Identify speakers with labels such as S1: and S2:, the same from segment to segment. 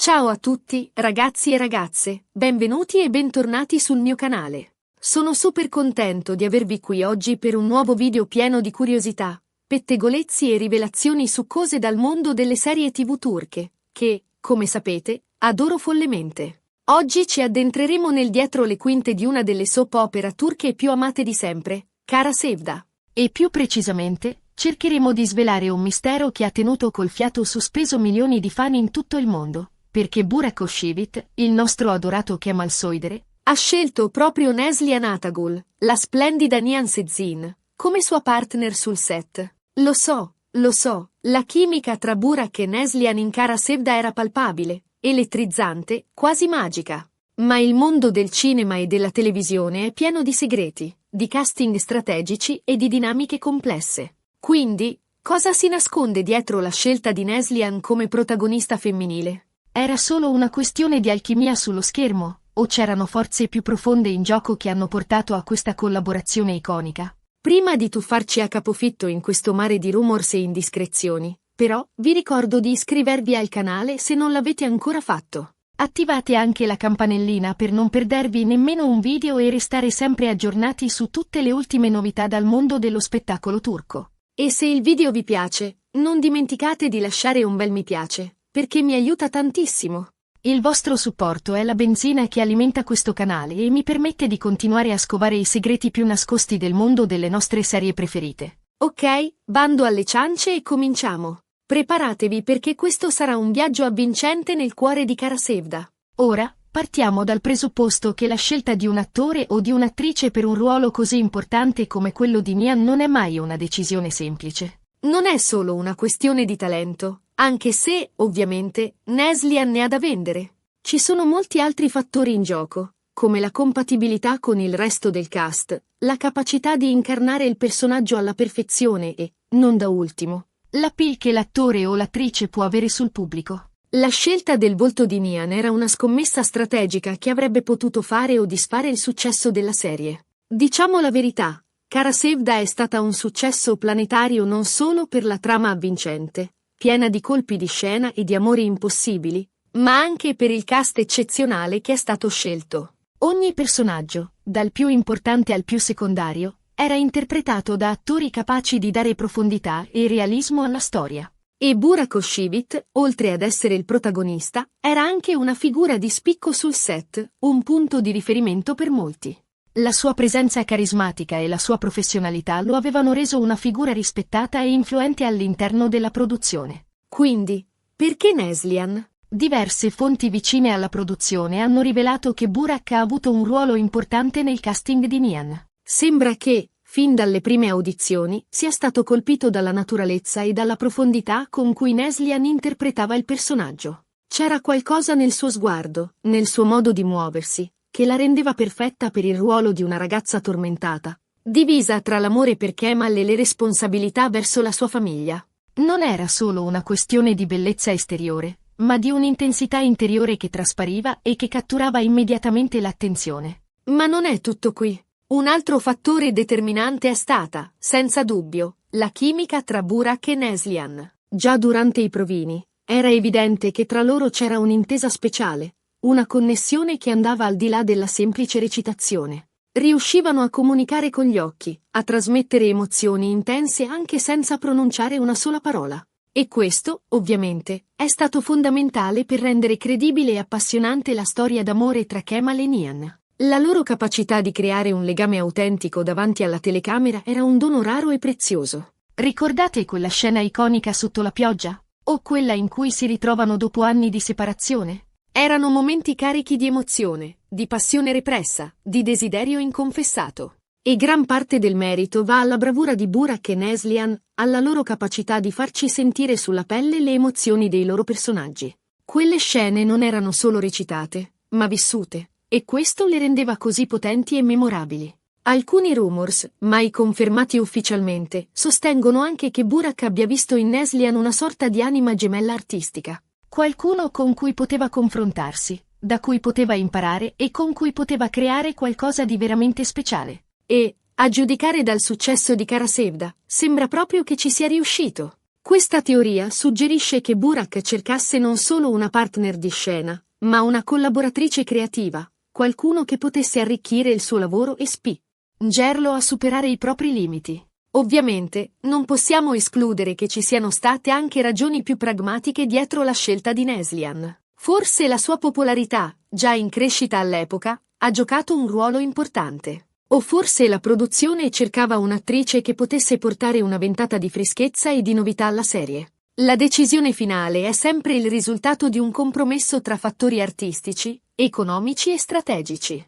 S1: Ciao a tutti, ragazzi e ragazze, benvenuti e bentornati sul mio canale. Sono super contento di avervi qui oggi per un nuovo video pieno di curiosità, pettegolezzi e rivelazioni succose dal mondo delle serie TV turche, che, come sapete, adoro follemente. Oggi ci addentreremo nel dietro le quinte di una delle soap opera turche più amate di sempre, Kara Sevda. E più precisamente, cercheremo di svelare un mistero che ha tenuto col fiato sospeso milioni di fan in tutto il mondo. Perché Burak Özçivit, il nostro adorato Kemal Soydere, ha scelto proprio Neslihan Atagul, la splendida Nihan Sezin, come sua partner sul set. Lo so, la chimica tra Burak e Neslihan in Kara Sevda era palpabile, elettrizzante, quasi magica. Ma il mondo del cinema e della televisione è pieno di segreti, di casting strategici e di dinamiche complesse. Quindi, cosa si nasconde dietro la scelta di Neslihan come protagonista femminile? Era solo una questione di alchimia sullo schermo, o c'erano forze più profonde in gioco che hanno portato a questa collaborazione iconica? Prima di tuffarci a capofitto in questo mare di rumors e indiscrezioni, però, vi ricordo di iscrivervi al canale se non l'avete ancora fatto. Attivate anche la campanellina per non perdervi nemmeno un video e restare sempre aggiornati su tutte le ultime novità dal mondo dello spettacolo turco. E se il video vi piace, non dimenticate di lasciare un bel mi piace, perché mi aiuta tantissimo. Il vostro supporto è la benzina che alimenta questo canale e mi permette di continuare a scovare i segreti più nascosti del mondo delle nostre serie preferite. Ok, bando alle ciance e cominciamo. Preparatevi perché questo sarà un viaggio avvincente nel cuore di Kara Sevda. Ora, partiamo dal presupposto che la scelta di un attore o di un'attrice per un ruolo così importante come quello di Nihan non è mai una decisione semplice. Non è solo una questione di talento, anche se, ovviamente, Neslihan ne ha da vendere. Ci sono molti altri fattori in gioco, come la compatibilità con il resto del cast, la capacità di incarnare il personaggio alla perfezione e, non da ultimo, l'appeal che l'attore o l'attrice può avere sul pubblico. La scelta del volto di Nihan era una scommessa strategica che avrebbe potuto fare o disfare il successo della serie. Diciamo la verità. Kara Sevda è stata un successo planetario non solo per la trama avvincente, piena di colpi di scena e di amori impossibili, ma anche per il cast eccezionale che è stato scelto. Ogni personaggio, dal più importante al più secondario, era interpretato da attori capaci di dare profondità e realismo alla storia. E Burak Özçivit, oltre ad essere il protagonista, era anche una figura di spicco sul set, un punto di riferimento per molti. La sua presenza carismatica e la sua professionalità lo avevano reso una figura rispettata e influente all'interno della produzione. Quindi, perché Neslihan? Diverse fonti vicine alla produzione hanno rivelato che Burak ha avuto un ruolo importante nel casting di Nihan. Sembra che, fin dalle prime audizioni, sia stato colpito dalla naturalezza e dalla profondità con cui Neslihan interpretava il personaggio. C'era qualcosa nel suo sguardo, nel suo modo di muoversi, che la rendeva perfetta per il ruolo di una ragazza tormentata, divisa tra l'amore per Kemal e le responsabilità verso la sua famiglia. Non era solo una questione di bellezza esteriore, ma di un'intensità interiore che traspariva e che catturava immediatamente l'attenzione. Ma non è tutto qui. Un altro fattore determinante è stata, senza dubbio, la chimica tra Burak e Neslihan. Già durante i provini, era evidente che tra loro c'era un'intesa speciale, una connessione che andava al di là della semplice recitazione. Riuscivano a comunicare con gli occhi, a trasmettere emozioni intense anche senza pronunciare una sola parola. E questo, ovviamente, è stato fondamentale per rendere credibile e appassionante la storia d'amore tra Kemal e Nihan. La loro capacità di creare un legame autentico davanti alla telecamera era un dono raro e prezioso. Ricordate quella scena iconica sotto la pioggia? O quella in cui si ritrovano dopo anni di separazione? Erano momenti carichi di emozione, di passione repressa, di desiderio inconfessato. E gran parte del merito va alla bravura di Burak e Neslihan, alla loro capacità di farci sentire sulla pelle le emozioni dei loro personaggi. Quelle scene non erano solo recitate, ma vissute, e questo le rendeva così potenti e memorabili. Alcuni rumors, mai confermati ufficialmente, sostengono anche che Burak abbia visto in Neslihan una sorta di anima gemella artistica. Qualcuno con cui poteva confrontarsi, da cui poteva imparare e con cui poteva creare qualcosa di veramente speciale. E, a giudicare dal successo di Kara Sevda, sembra proprio che ci sia riuscito. Questa teoria suggerisce che Burak cercasse non solo una partner di scena, ma una collaboratrice creativa, qualcuno che potesse arricchire il suo lavoro e spingerlo a superare i propri limiti. Ovviamente, non possiamo escludere che ci siano state anche ragioni più pragmatiche dietro la scelta di Neslihan. Forse la sua popolarità, già in crescita all'epoca, ha giocato un ruolo importante. O forse la produzione cercava un'attrice che potesse portare una ventata di freschezza e di novità alla serie. La decisione finale è sempre il risultato di un compromesso tra fattori artistici, economici e strategici.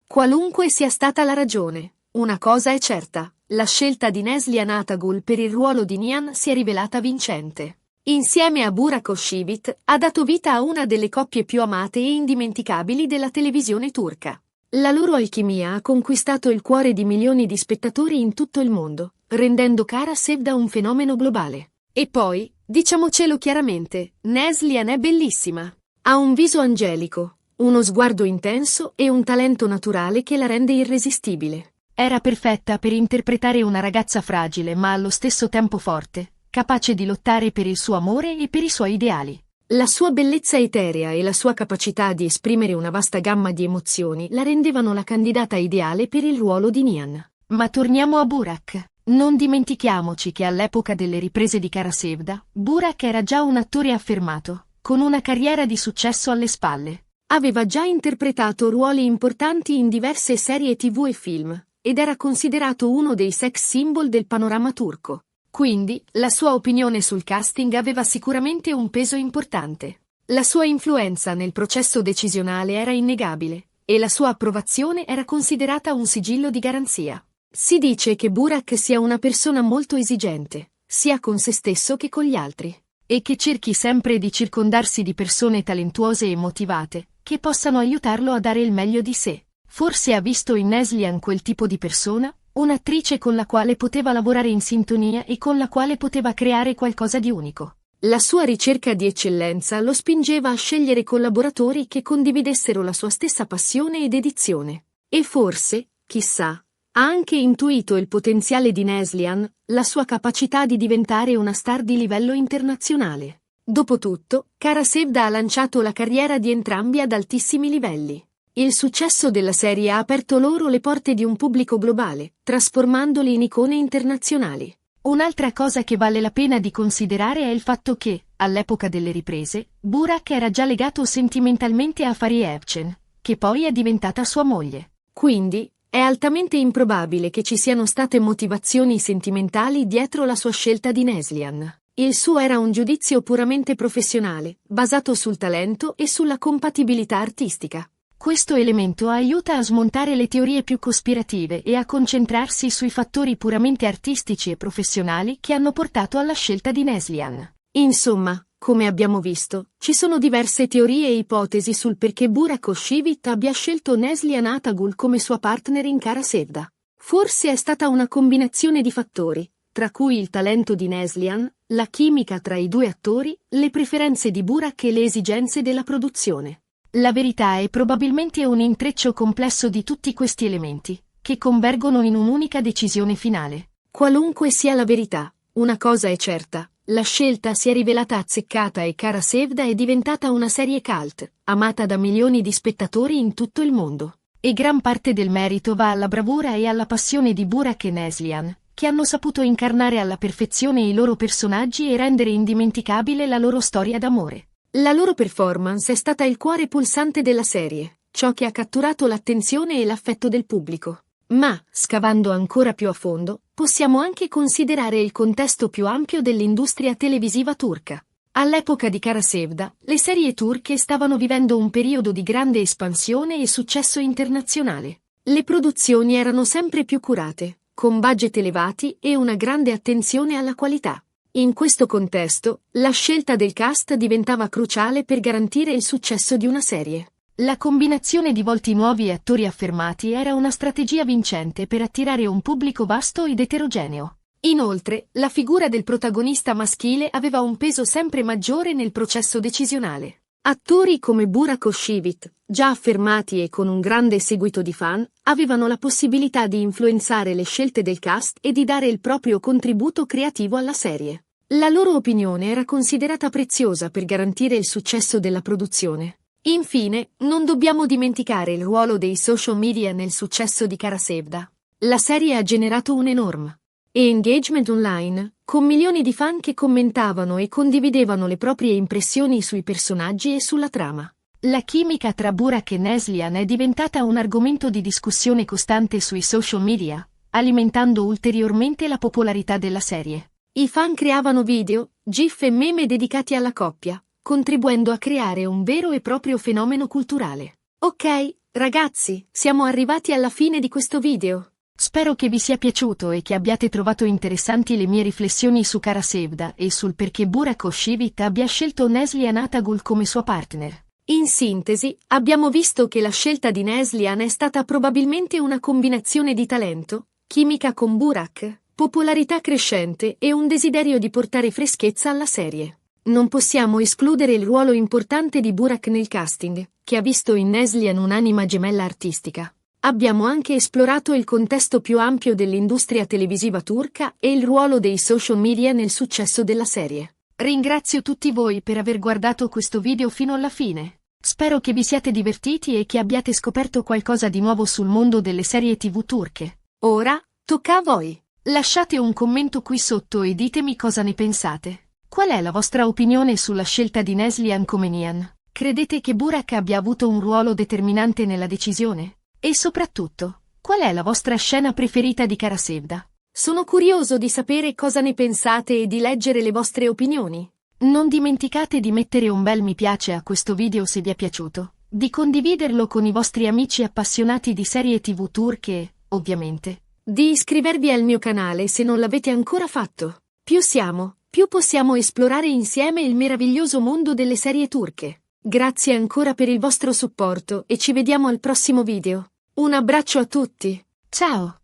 S1: Qualunque sia stata la ragione, una cosa è certa, la scelta di Neslihan Atagul per il ruolo di Nihan si è rivelata vincente. Insieme a Burak Özçivit ha dato vita a una delle coppie più amate e indimenticabili della televisione turca. La loro alchimia ha conquistato il cuore di milioni di spettatori in tutto il mondo, rendendo Kara Sevda un fenomeno globale. E poi, diciamocelo chiaramente, Neslihan è bellissima. Ha un viso angelico, uno sguardo intenso e un talento naturale che la rende irresistibile. Era perfetta per interpretare una ragazza fragile ma allo stesso tempo forte, capace di lottare per il suo amore e per i suoi ideali. La sua bellezza eterea e la sua capacità di esprimere una vasta gamma di emozioni la rendevano la candidata ideale per il ruolo di Nihan. Ma torniamo a Burak. Non dimentichiamoci che all'epoca delle riprese di Kara Sevda, Burak era già un attore affermato, con una carriera di successo alle spalle. Aveva già interpretato ruoli importanti in diverse serie TV e film, ed era considerato uno dei sex symbol del panorama turco. Quindi, la sua opinione sul casting aveva sicuramente un peso importante. La sua influenza nel processo decisionale era innegabile, e la sua approvazione era considerata un sigillo di garanzia. Si dice che Burak sia una persona molto esigente, sia con se stesso che con gli altri, e che cerchi sempre di circondarsi di persone talentuose e motivate, che possano aiutarlo a dare il meglio di sé. Forse ha visto in Neslihan quel tipo di persona, un'attrice con la quale poteva lavorare in sintonia e con la quale poteva creare qualcosa di unico. La sua ricerca di eccellenza lo spingeva a scegliere collaboratori che condividessero la sua stessa passione e dedizione. E forse, chissà, ha anche intuito il potenziale di Neslihan, la sua capacità di diventare una star di livello internazionale. Dopotutto, Kara Sevda ha lanciato la carriera di entrambi ad altissimi livelli. Il successo della serie ha aperto loro le porte di un pubblico globale, trasformandoli in icone internazionali. Un'altra cosa che vale la pena di considerare è il fatto che, all'epoca delle riprese, Burak era già legato sentimentalmente a Fariye Evcen, che poi è diventata sua moglie. Quindi, è altamente improbabile che ci siano state motivazioni sentimentali dietro la sua scelta di Neslihan. Il suo era un giudizio puramente professionale, basato sul talento e sulla compatibilità artistica. Questo elemento aiuta a smontare le teorie più cospirative e a concentrarsi sui fattori puramente artistici e professionali che hanno portato alla scelta di Neslihan. Insomma, come abbiamo visto, ci sono diverse teorie e ipotesi sul perché Burak Özçivit abbia scelto Neslihan Atagul come sua partner in Kara Sevda. Forse è stata una combinazione di fattori, tra cui il talento di Neslihan, la chimica tra i due attori, le preferenze di Burak e le esigenze della produzione. La verità è probabilmente un intreccio complesso di tutti questi elementi, che convergono in un'unica decisione finale. Qualunque sia la verità, una cosa è certa, la scelta si è rivelata azzeccata e Kara Sevda è diventata una serie cult, amata da milioni di spettatori in tutto il mondo. E gran parte del merito va alla bravura e alla passione di Burak e Neslihan, che hanno saputo incarnare alla perfezione i loro personaggi e rendere indimenticabile la loro storia d'amore. La loro performance è stata il cuore pulsante della serie, ciò che ha catturato l'attenzione e l'affetto del pubblico. Ma, scavando ancora più a fondo, possiamo anche considerare il contesto più ampio dell'industria televisiva turca. All'epoca di Kara Sevda, le serie turche stavano vivendo un periodo di grande espansione e successo internazionale. Le produzioni erano sempre più curate, con budget elevati e una grande attenzione alla qualità. In questo contesto, la scelta del cast diventava cruciale per garantire il successo di una serie. La combinazione di volti nuovi e attori affermati era una strategia vincente per attirare un pubblico vasto ed eterogeneo. Inoltre, la figura del protagonista maschile aveva un peso sempre maggiore nel processo decisionale. Attori come Burak Özçivit, già affermati e con un grande seguito di fan, avevano la possibilità di influenzare le scelte del cast e di dare il proprio contributo creativo alla serie. La loro opinione era considerata preziosa per garantire il successo della produzione. Infine, non dobbiamo dimenticare il ruolo dei social media nel successo di Cara Sevda. La serie ha generato un enorme engagement online, con milioni di fan che commentavano e condividevano le proprie impressioni sui personaggi e sulla trama. La chimica tra Burak e Neslihan è diventata un argomento di discussione costante sui social media, alimentando ulteriormente la popolarità della serie. I fan creavano video, gif e meme dedicati alla coppia, contribuendo a creare un vero e proprio fenomeno culturale. Ok, ragazzi, siamo arrivati alla fine di questo video. Spero che vi sia piaciuto e che abbiate trovato interessanti le mie riflessioni su Cara Sevda e sul perché Burak Özçivit abbia scelto Neslihan Atagul come sua partner. In sintesi, abbiamo visto che la scelta di Neslihan è stata probabilmente una combinazione di talento, chimica con Burak, popolarità crescente e un desiderio di portare freschezza alla serie. Non possiamo escludere il ruolo importante di Burak nel casting, che ha visto in Neslihan un'anima gemella artistica. Abbiamo anche esplorato il contesto più ampio dell'industria televisiva turca e il ruolo dei social media nel successo della serie. Ringrazio tutti voi per aver guardato questo video fino alla fine. Spero che vi siate divertiti e che abbiate scoperto qualcosa di nuovo sul mondo delle serie TV turche. Ora, tocca a voi. Lasciate un commento qui sotto e ditemi cosa ne pensate. Qual è la vostra opinione sulla scelta di Neslihan come Nihan? Credete che Burak abbia avuto un ruolo determinante nella decisione? E soprattutto, qual è la vostra scena preferita di Cara Sevda? Sono curioso di sapere cosa ne pensate e di leggere le vostre opinioni. Non dimenticate di mettere un bel mi piace a questo video se vi è piaciuto, di condividerlo con i vostri amici appassionati di serie TV turche e, ovviamente, di iscrivervi al mio canale se non l'avete ancora fatto. Più siamo, più possiamo esplorare insieme il meraviglioso mondo delle serie turche. Grazie ancora per il vostro supporto e ci vediamo al prossimo video. Un abbraccio a tutti. Ciao!